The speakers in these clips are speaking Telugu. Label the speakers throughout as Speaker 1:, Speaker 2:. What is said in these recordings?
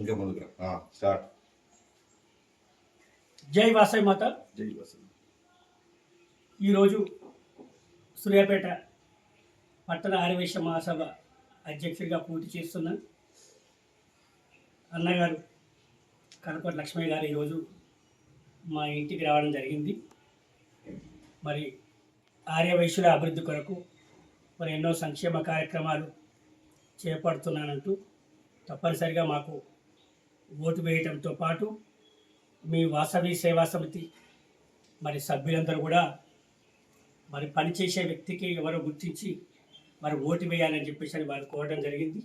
Speaker 1: ఇంకా ముందుకు స్టార్ట్.
Speaker 2: జై వాసవి మాత.
Speaker 1: జై వాసవి.
Speaker 2: ఈరోజు సూర్యాపేట పట్టణ ఆర్యవైశ్య మహాసభ అధ్యక్షుడిగా పోటీ చేస్తున్న అన్నగారు కనపటి లక్ష్మయ్య గారు ఈరోజు మా ఇంటికి రావడం జరిగింది. మరి ఆర్యవైశ్యుల అభివృద్ధి కొరకు మరి ఎన్నో సంక్షేమ కార్యక్రమాలు చేపడుతున్నానంటూ తప్పనిసరిగా మాకు ఓటు వేయడంతో పాటు మీ వాసవి సేవా సమితి మరి సభ్యులందరూ కూడా మరి పనిచేసే వ్యక్తికి ఎవరో గుర్తించి మరి ఓటు వేయాలని చెప్పేసి అని వారు కోరడం జరిగింది.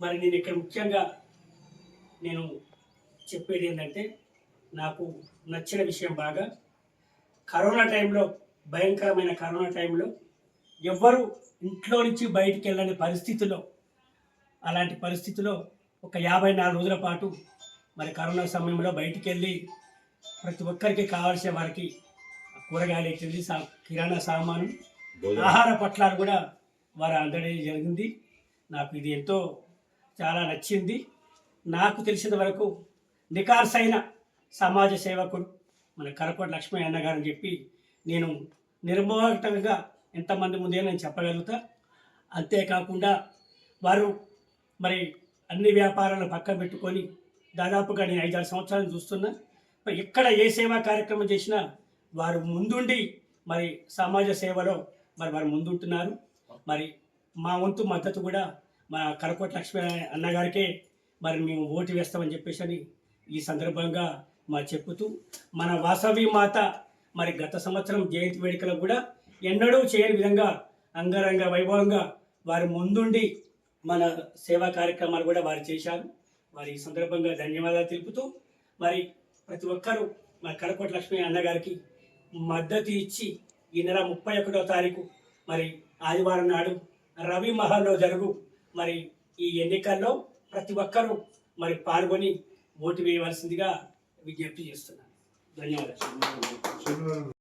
Speaker 2: మరి నేను ఇక్కడ ముఖ్యంగా నేను చెప్పేది ఏంటంటే, నాకు నచ్చిన విషయం బాగా కరోనా టైంలో, భయంకరమైన కరోనా టైంలో ఎవ్వరూ ఇంట్లో నుంచి బయటికి వెళ్ళని పరిస్థితిలో, అలాంటి పరిస్థితిలో ఒక 54 రోజుల పాటు మరి కరోనా సమయంలో బయటికి వెళ్ళి ప్రతి ఒక్కరికి కావాల్సిన వారికి కూరగాయలు ఎక్కింది, కిరాణా సామాను, ఆహార పట్లాలు కూడా వారు అందడం జరిగింది. నాకు ఇది ఎంతో చాలా నచ్చింది. నాకు తెలిసిన వరకు నికార్సైన సమాజ సేవకుడు మన కనపటి లక్ష్మయ్య అన్న గారని చెప్పి నేను నిర్మోహటంగా ఎంతమంది ముందే నేను చెప్పగలుగుతా. అంతేకాకుండా వారు మరి అన్ని వ్యాపారాలను పక్కన పెట్టుకొని దాదాపుగా నేను 5-6 సంవత్సరాలు చూస్తున్నా. ఎక్కడ ఏ సేవా కార్యక్రమం చేసినా వారు ముందుండి మరి సమాజ సేవలో మరి వారు ముందుంటున్నారు. మరి మా వంతు మద్దతు కూడా మా కనకోటి లక్ష్మీ అన్నగారికే మరి మేము ఓటు వేస్తామని చెప్పేసి ఈ సందర్భంగా మా చెప్పుతూ, మన వాసవి మాత మరి గత సంవత్సరం జయంతి వేడుకలకు కూడా ఎన్నడూ చేయని విధంగా అంగరంగ వైభవంగా వారి ముందుండి మన సేవా కార్యక్రమాలు కూడా వారు చేశారు. వారి ఈ సందర్భంగా ధన్యవాదాలు తెలుపుతూ, మరి ప్రతి ఒక్కరూ మన కనకోటి లక్ష్మీ అన్నగారికి మద్దతు ఇచ్చి ఈ నెల 31వ తారీఖు మరి ఆదివారం నాడు రవి మహల్లో జరుగు మరి ఈ ఎన్నికల్లో ప్రతి ఒక్కరూ మరి పాల్గొని ఓటు వేయవలసిందిగా విజ్ఞప్తి చేస్తున్నాను. ధన్యవాదాలు.